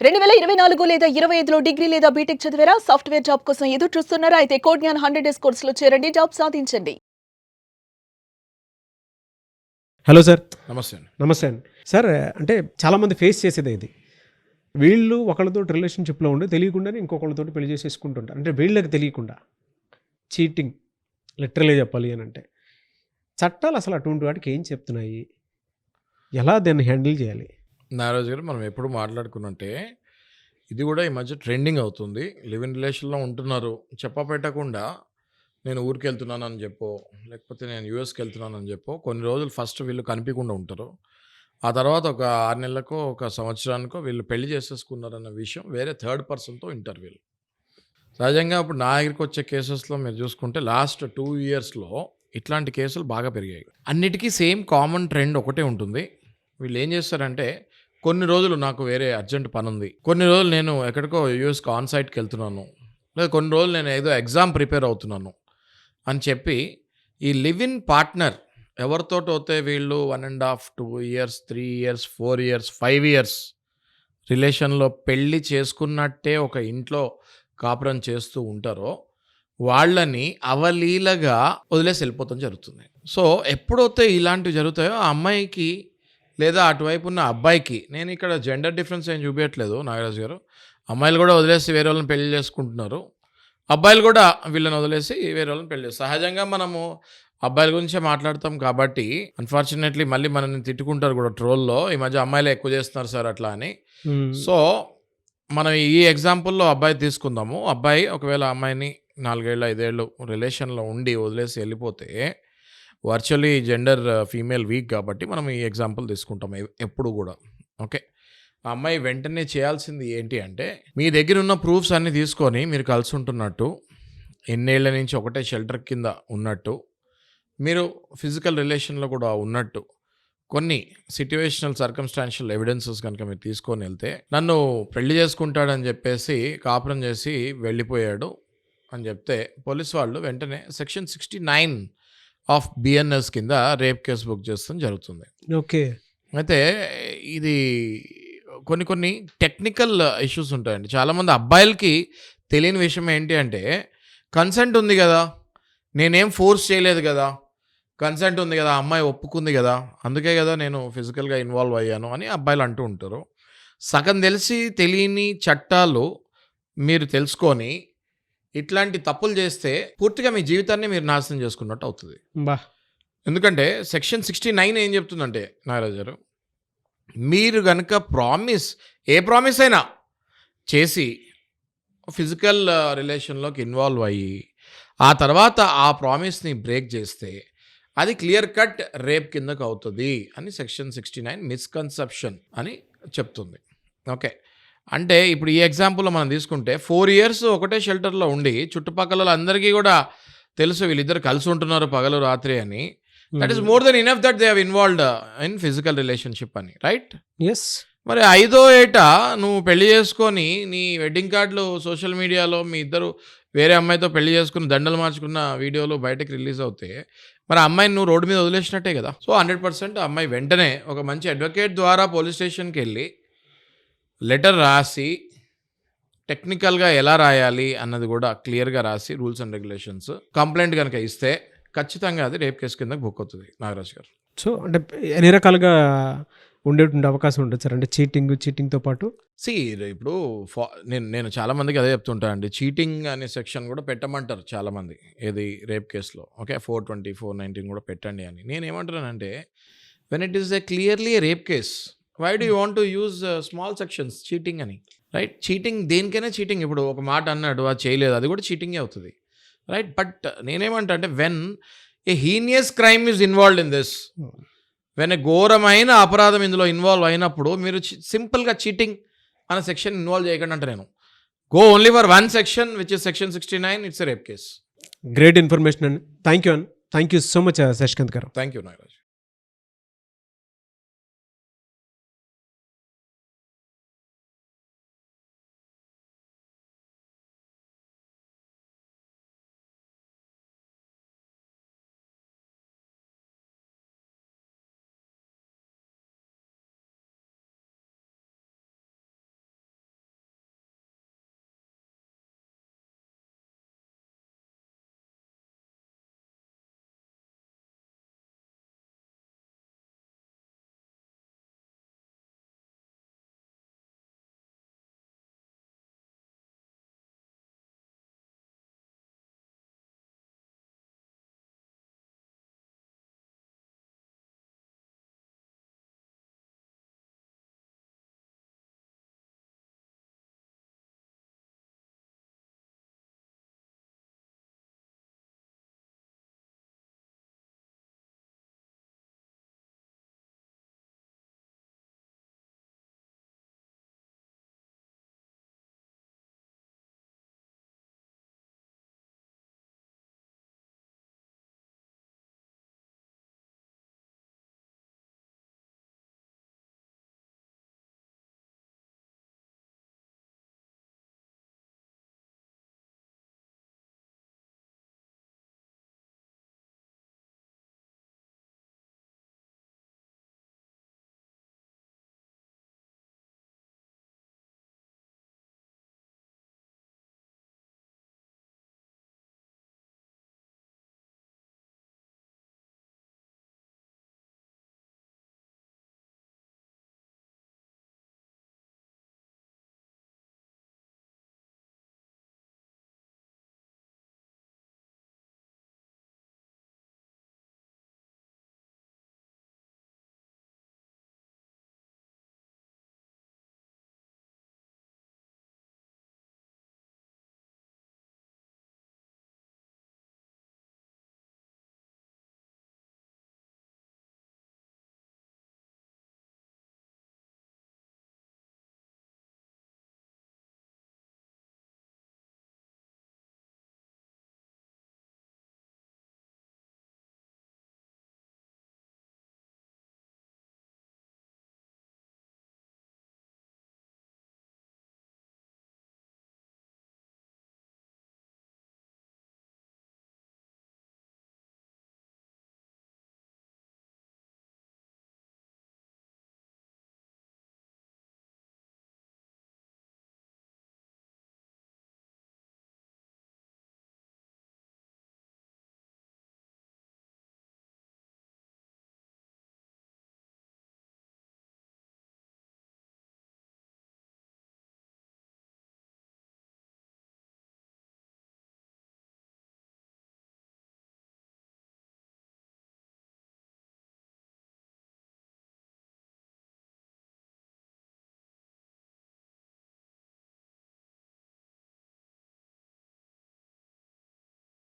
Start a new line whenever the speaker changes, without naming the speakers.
2024 లేదా 25లో డిగ్రీ లేదా బీటెక్ చదివారా? సాఫ్ట్‌వేర్ జాబ్ కోసం ఎదురు చూస్తున్నారా? అయితే కోడ్ జ్ఞాన్ 100 డేస్ కోర్సులో చేరండి, జాబ్ సాధించండి.
Hello sir.
నమస్తే అండి.
నమస్తే అండి. సార్, అంటే చాలామంది ఫేస్ చేసేదే ఇది. వీళ్ళు ఒకళ్ళతో రిలేషన్‌షిప్‌లో ఉండి తెలియకుండానే ఇంకొకళ్ళతోటి పెళ్లి చేసేసుకుంటుంటారు. అంటే వీళ్ళకి తెలియకుండా చీటింగ్ లిటరల్‌గా చెప్పాలి అనంటే. చట్టాలు అసలు అటువంటి వాటికి ఏం చెప్తున్నాయి? ఎలా దాన్ని హ్యాండిల్ చేయాలి?
నాగరాజు గారు, మనం ఎప్పుడు మాట్లాడుకున్నట్టే ఇది కూడా ఈ మధ్య ట్రెండింగ్ అవుతుంది. లివ్ ఇన్ రిలేషన్‌లో ఉంటున్నారు. చెప్పపెట్టకుండా నేను ఊరికి వెళ్తున్నానని చెప్పో, లేకపోతే నేను యూఎస్‌కి వెళ్తున్నానని చెప్పో కొన్ని రోజులు ఫస్ట్ వీళ్ళు కనిపించకుండా ఉంటారు. ఆ తర్వాత ఒక 6 నెలలకో, ఒక సంవత్సరానికో వీళ్ళు పెళ్లి చేసేసుకున్నారన్న విషయం వేరే థర్డ్ పర్సన్‌తో వింటారు వీళ్ళు. సహజంగా ఇప్పుడు నా దగ్గరికి వచ్చే కేసెస్‌లో మీరు చూసుకుంటే లాస్ట్ 2 ఇయర్స్‌లో ఇట్లాంటి కేసులు బాగా పెరిగాయి. అన్నిటికీ సేమ్ కామన్ ట్రెండ్ ఒకటే ఉంటుంది. వీళ్ళు ఏం చేస్తారంటే, కొన్ని రోజులు నాకు వేరే అర్జెంట్ పని ఉంది, కొన్ని రోజులు నేను ఎక్కడికో యూఎస్కి ఆన్ సైట్కి వెళ్తున్నాను, లేదా కొన్ని రోజులు నేను ఏదో ఎగ్జామ్ ప్రిపేర్ అవుతున్నాను అని చెప్పి ఈ లివ్ ఇన్ పార్ట్నర్ ఎవరితోటైతే వీళ్ళు 1.5, 2 ఇయర్స్, 3 ఇయర్స్, 4 ఇయర్స్, 5 ఇయర్స్ రిలేషన్లో పెళ్ళి చేసుకున్నట్టే ఒక ఇంట్లో కాపురం చేస్తూ ఉంటారో వాళ్ళని అవలీలగా వదిలేసి వెళ్ళిపోతాం జరుగుతుంది. సో ఎప్పుడైతే ఇలాంటివి జరుగుతాయో ఆ అమ్మాయికి లేదా అటువైపు ఉన్న అబ్బాయికి, నేను ఇక్కడ జెండర్ డిఫరెన్స్ ఏం చూపించట్లేదు నాగరాజు గారు, అమ్మాయిలు కూడా వదిలేసి వేరే వాళ్ళని పెళ్లి చేసుకుంటున్నారు, అబ్బాయిలు కూడా వీళ్ళని వదిలేసి వేరే వాళ్ళని పెళ్లి చేస్తారు. సహజంగా మనము అబ్బాయిల గురించే మాట్లాడతాం కాబట్టి అన్ఫార్చునేట్లీ మళ్ళీ మనల్ని తిట్టుకుంటారు కూడా ట్రోల్లో, ఈ మధ్య అమ్మాయిలు ఎక్కువ చేస్తున్నారు సార్ అట్లా అని. సో మనం ఈ ఎగ్జాంపుల్లో అబ్బాయి తీసుకుందాము. అబ్బాయి ఒకవేళ అమ్మాయిని 4 ఏళ్ళు 5 ఏళ్ళు రిలేషన్లో ఉండి వదిలేసి వెళ్ళిపోతే వర్చువల్లీ జెండర్ ఫీమేల్ వీక్ కాబట్టి మనం ఈ ఎగ్జాంపుల్ తీసుకుంటాం ఎప్పుడు కూడా. ఓకే, ఆ అమ్మాయి వెంటనే చేయాల్సింది ఏంటి అంటే, మీ దగ్గర ఉన్న ప్రూఫ్స్ అన్నీ తీసుకొని మీరు కలిసి ఉంటున్నట్టు, ఎన్నేళ్ల నుంచి ఒకటే షెల్టర్ కింద ఉన్నట్టు, మీరు ఫిజికల్ రిలేషన్లో కూడా ఉన్నట్టు కొన్ని సిట్యువేషనల్ సర్కమ్స్టాన్షియల్ ఎవిడెన్సెస్ కనుక మీరు తీసుకొని వెళ్తే, నన్ను పెళ్లి చేసుకుంటాడని చెప్పేసి కాపురం చేసి వెళ్ళిపోయాడు అని చెప్తే పోలీస్ వాళ్ళు వెంటనే సెక్షన్ 69 ఆఫ్ బిఎన్ఎస్ కింద రేప్ కేసు బుక్ చేస్తాం జరుగుతుంది.
ఓకే.
అయితే ఇది కొన్ని టెక్నికల్ ఇష్యూస్ ఉంటాయండి. చాలామంది అబ్బాయిలకి తెలియని విషయం ఏంటి అంటే, కన్సెంట్ ఉంది కదా, నేనేం ఫోర్స్ చేయలేదు కదా, కన్సెంట్ ఉంది కదా, అమ్మాయి ఒప్పుకుంది కదా, అందుకే కదా నేను ఫిజికల్గా ఇన్వాల్వ్ అయ్యాను అని అబ్బాయిలు అంటూ ఉంటారు. సగం తెలిసి తెలియని చట్టాలు మీరు తెలుసుకొని ఇట్లాంటి తప్పులు చేస్తే పూర్తిగా మీ జీవితాన్ని మీరు నాశనం చేసుకున్నట్టు అవుతుంది. ఎందుకంటే సెక్షన్ 69 ఏం చెప్తుందంటే నాగరాజు గారు, మీరు కనుక ఏ ప్రామిస్ అయినా చేసి ఫిజికల్ రిలేషన్లోకి ఇన్వాల్వ్ అయ్యి ఆ తర్వాత ఆ ప్రామిస్ని బ్రేక్ చేస్తే అది క్లియర్ కట్ రేప్ కిందకు అవుతుంది అని సెక్షన్ 69 మిస్కన్సెప్షన్ అని చెప్తుంది. ఓకే, అంటే ఇప్పుడు ఈ ఎగ్జాంపుల్లో మనం తీసుకుంటే 4 ఇయర్స్ ఒకటే షెల్టర్లో ఉండి చుట్టుపక్కల అందరికీ కూడా తెలుసు వీళ్ళిద్దరు కలిసి ఉంటున్నారు పగలు రాత్రి అని. That is more than enough that they have involved in physical relationship అని, రైట్?
ఎస్.
మరి 5వ ఏట నువ్వు పెళ్లి చేసుకొని నీ వెడ్డింగ్ కార్డులు సోషల్ మీడియాలో మీ ఇద్దరు వేరే అమ్మాయితో పెళ్లి చేసుకుని దండలు మార్చుకున్న వీడియోలు బయటకు రిలీజ్ అవుతే మరి అమ్మాయిని నువ్వు రోడ్డు మీద వదిలేసినట్టే కదా. సో 100% అమ్మాయి వెంటనే ఒక మంచి అడ్వకేట్ ద్వారా పోలీస్ స్టేషన్కి వెళ్ళి లెటర్ రాసి టెక్నికల్గా ఎలా రాయాలి అన్నది కూడా క్లియర్గా రాసి రూల్స్ అండ్ రెగ్యులేషన్స్ కంప్లైంట్ కనుక ఇస్తే ఖచ్చితంగా అది రేప్ కేసు కింద బుక్ అవుతుంది నాగరాజ్ గారు.
సో అంటే ఎన్ని రకాలుగా ఉండేటువంటి అవకాశం ఉంటుంది సార్? అంటే చీటింగ్తో పాటు
ఇప్పుడు నేను చాలామందికి అదే చెప్తుంటానండి, చీటింగ్ అనే సెక్షన్ కూడా పెట్టమంటారు చాలామంది ఏది రేప్ కేసులో. ఓకే, 420, 419 కూడా పెట్టండి అని. నేను ఏమంటున్నానంటే, when it is a clearly rape case, why do you want to use small sections cheating అని, రైట్? చీటింగ్ దేనికైనా చీటింగ్. ఇప్పుడు ఒక మాట అన్నాడు, అది చేయలేదు, అది కూడా చీటింగే అవుతుంది, రైట్? బట్ నేనేమంటా అంటే, when a heinous crime is involved in this, when a ఘోరమైన అపరాధం ఇందులో ఇన్వాల్వ్ అయినప్పుడు మీరు సింపుల్గా చీటింగ్ అనే సెక్షన్ ఇన్వాల్వ్ చేయకండి అంటే, నేను go only for one section which is section 69. It's a rape case.
Great information అండి. Thank you so much Shashikant గారు.
Thank you Nagaraj.